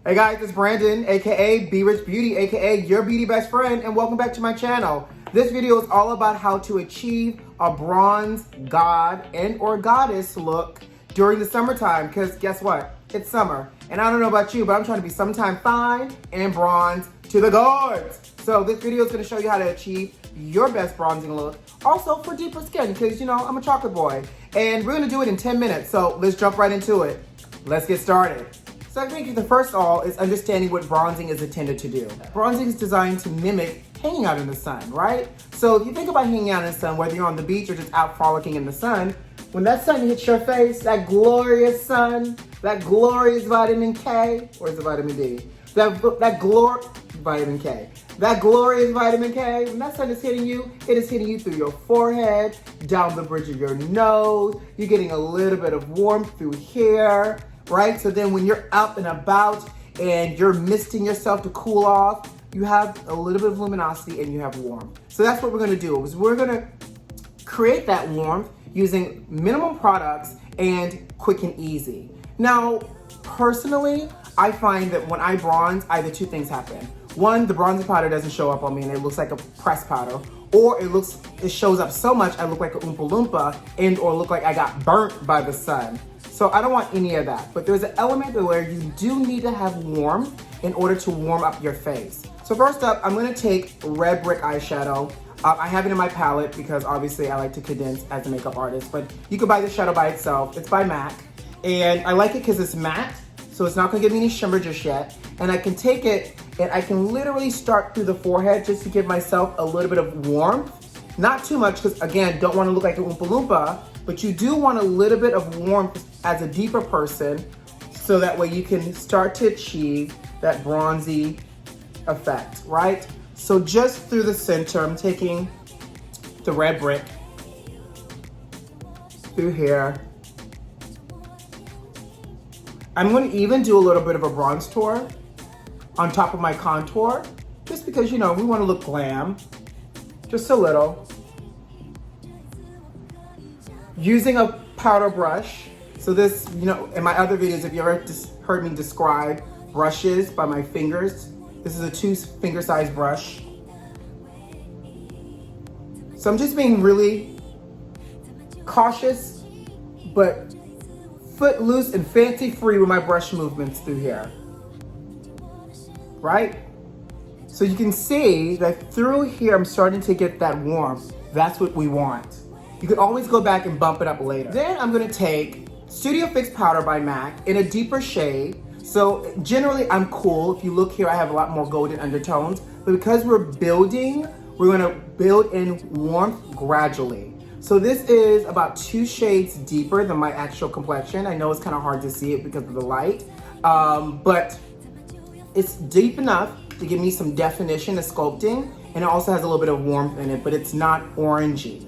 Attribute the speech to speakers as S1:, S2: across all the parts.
S1: Hey guys, it's Brandon, aka B.Rich Beauty, aka your beauty best friend, and welcome back to my channel. This video is all about how to achieve a bronze god and or goddess look during the summertime, because guess what? It's summer. And I don't know about you, but I'm trying to be sometime fine and bronze to the gods. So this video is going to show you how to achieve your best bronzing look. Also for deeper skin, because you know, I'm a chocolate boy. And we're going to do it in 10 minutes, so let's jump right into it. Let's get started. So I think the first of all is understanding what bronzing is intended to do. Bronzing is designed to mimic hanging out in the sun, right? So if you think about hanging out in the sun, whether you're on the beach or just out frolicking in the sun, when that sun hits your face, that glorious sun, that glorious vitamin K, or is it vitamin D? Vitamin K. That glorious vitamin K, when that sun is hitting you, it is hitting you through your forehead, down the bridge of your nose. You're getting a little bit of warmth through here, right? So then when you're out and about and you're misting yourself to cool off, you have a little bit of luminosity and you have warmth. So that's what we're gonna do, is we're gonna create that warmth using minimum products and quick and easy. Now, personally, I find that when I bronze, either two things happen. One, the bronzing powder doesn't show up on me and it looks like a pressed powder, or it shows up so much I look like a Oompa Loompa and or look like I got burnt by the sun. So I don't want any of that. But there's an element where you do need to have warmth in order to warm up your face. So first up, I'm gonna take Red Brick eyeshadow. I have it in my palette because obviously I like to condense as a makeup artist, but you can buy this shadow by itself. It's by MAC. And I like it because it's matte, so it's not gonna give me any shimmer just yet. And I can take it and I can literally start through the forehead just to give myself a little bit of warmth. Not too much, because again, don't wanna look like an Oompa Loompa, but you do want a little bit of warmth as a deeper person, so that way you can start to achieve that bronzy effect, right? So just through the center, I'm taking the Red Brick through here. I'm going to even do a little bit of a bronze tour on top of my contour, just because, you know, we want to look glam, just a little. Using a powder brush. So this, you know, in my other videos, if you ever heard me describe brushes by my fingers, this is a 2-finger size brush. So I'm just being really cautious, but footloose and fancy free with my brush movements through here, right? So you can see that through here, I'm starting to get that warmth. That's what we want. You can always go back and bump it up later. Then I'm gonna take Studio Fix Powder by MAC in a deeper shade. So generally I'm cool. If you look here, I have a lot more golden undertones, but because we're building, we're gonna build in warmth gradually. So this is about 2 shades deeper than my actual complexion. I know it's kind of hard to see it because of the light, but it's deep enough to give me some definition and sculpting, and it also has a little bit of warmth in it, but it's not orangey.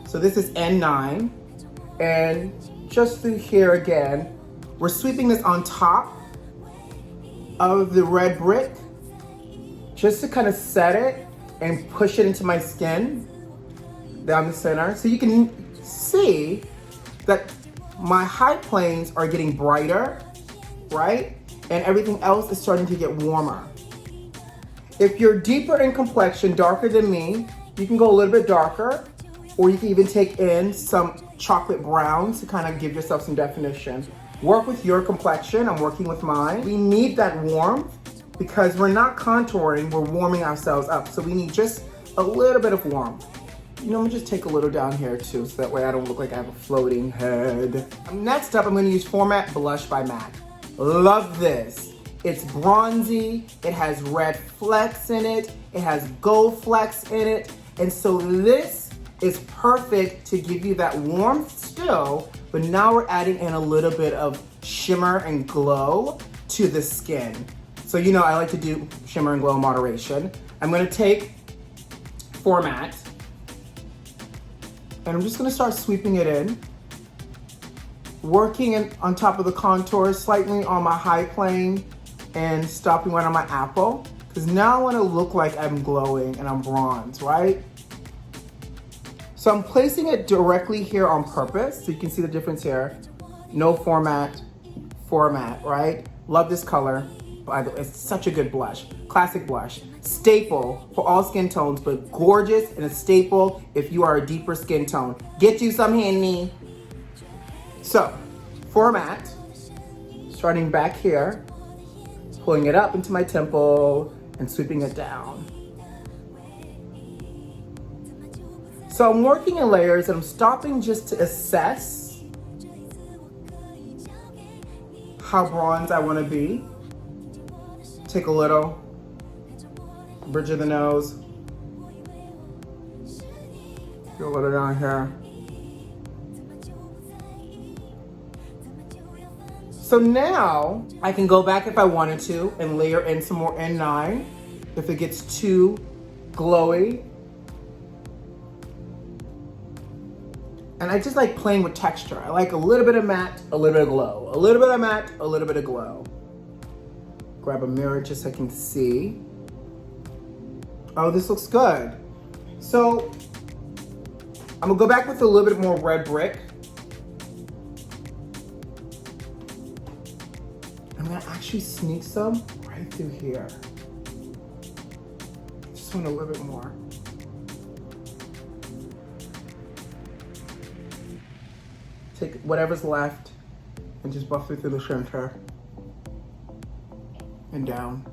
S1: So this is N9, and just through here again, we're sweeping this on top of the Red Brick, just to kind of set it and push it into my skin down the center. So you can see that my high planes are getting brighter, right? And everything else is starting to get warmer. If you're deeper in complexion, darker than me, you can go a little bit darker, or you can even take in some chocolate browns to kind of give yourself some definition. Work with your complexion, I'm working with mine. We need that warmth because we're not contouring, we're warming ourselves up. So we need just a little bit of warmth. You know, I'm gonna just take a little down here too, so that way I don't look like I have a floating head. Next up, I'm gonna use Format Blush by MAC. Love this. It's bronzy, it has red flecks in it, it has gold flecks in it, and so this is perfect to give you that warmth still, but now we're adding in a little bit of shimmer and glow to the skin. So you know I like to do shimmer and glow moderation. I'm gonna take Format, and I'm just gonna start sweeping it in, working on top of the contour, slightly on my high plane, and stopping right on my apple, because now I wanna look like I'm glowing and I'm bronze, right? So I'm placing it directly here on purpose, so you can see the difference here. No format, right? Love this color. By the way, it's such a good blush. Classic blush. Staple for all skin tones, but gorgeous and a staple if you are a deeper skin tone. Get you some Henny. So, format, starting back here, pulling it up into my temple and sweeping it down. So I'm working in layers and I'm stopping just to assess how bronze I want to be. Take a little, bridge of the nose, go a little down here. So now I can go back if I wanted to and layer in some more N9 if it gets too glowy. And I just like playing with texture. I like a little bit of matte, a little bit of glow. A little bit of matte, a little bit of glow. Grab a mirror just so I can see. Oh, this looks good. So I'm gonna go back with a little bit more red brick. I'm gonna actually sneak some right through here. Just want a little bit more. Take whatever's left and just buff it through the center and down.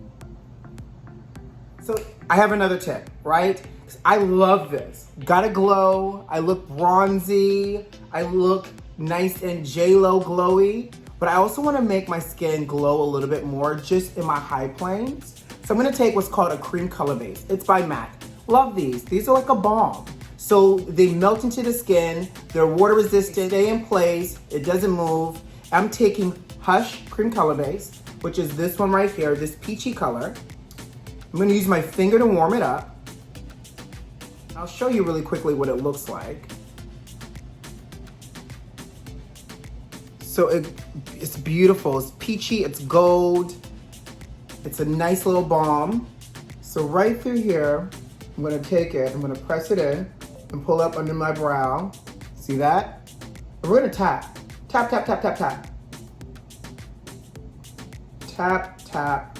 S1: So I have another tip, right? I love this. Gotta glow. I look bronzy. I look nice and J-Lo glowy, but I also wanna make my skin glow a little bit more just in my high planes. So I'm gonna take what's called a cream color base. It's by MAC. Love these. These are like a balm. So they melt into the skin, they're water resistant, stay in place, it doesn't move. I'm taking Hush Cream Color Base, which is this one right here, this peachy color. I'm gonna use my finger to warm it up. I'll show you really quickly what it looks like. So it's beautiful, it's peachy, it's gold. It's a nice little balm. So right through here, I'm gonna take it, I'm gonna press it in and pull up under my brow. See that? And we're gonna tap. Tap, tap, tap, tap, tap. Tap, tap.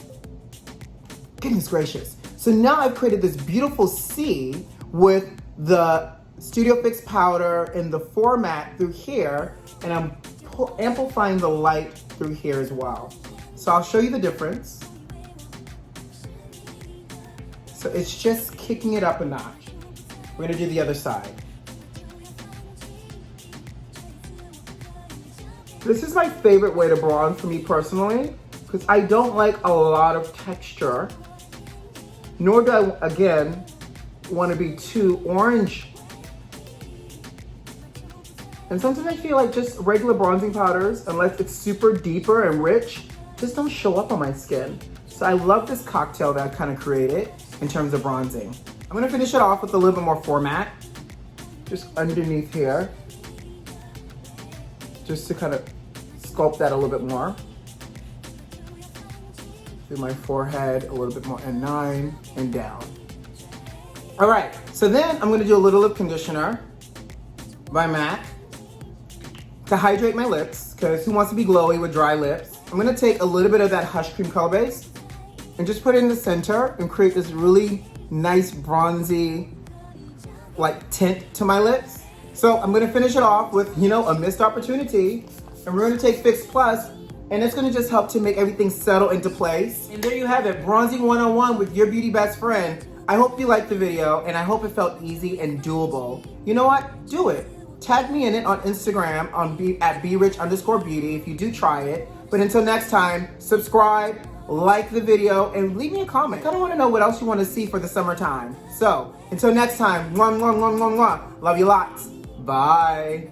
S1: Goodness gracious. So now I've created this beautiful C with the Studio Fix powder and the format through here, and I'm amplifying the light through here as well. So I'll show you the difference. So it's just kicking it up a notch. We're gonna do the other side. This is my favorite way to bronze for me personally, because I don't like a lot of texture, nor do I, again, want to be too orange. And sometimes I feel like just regular bronzing powders, unless it's super deeper and rich, just don't show up on my skin. So I love this cocktail that I kind of created in terms of bronzing. I'm gonna finish it off with a little bit more format, just underneath here, just to kind of sculpt that a little bit more. Through my forehead, a little bit more N9 and down. All right, so then I'm gonna do a little lip conditioner by MAC to hydrate my lips, because who wants to be glowy with dry lips? I'm gonna take a little bit of that Hush Cream Color Base and just put it in the center and create this really nice bronzy like tint to my lips. So I'm gonna finish it off with, you know, a missed opportunity. And we're gonna take Fix Plus, and it's gonna just help to make everything settle into place. And there you have it, Bronzing 101 with your beauty best friend. I hope you liked the video, and I hope it felt easy and doable. You know what? Do it. Tag me in it on Instagram at B.Rich_beauty if you do try it. But until next time, subscribe, like the video, and leave me a comment. I kind of want to know what else you want to see for the summertime. So until next time, mwah, mwah, mwah, mwah, mwah. Love you lots. Bye.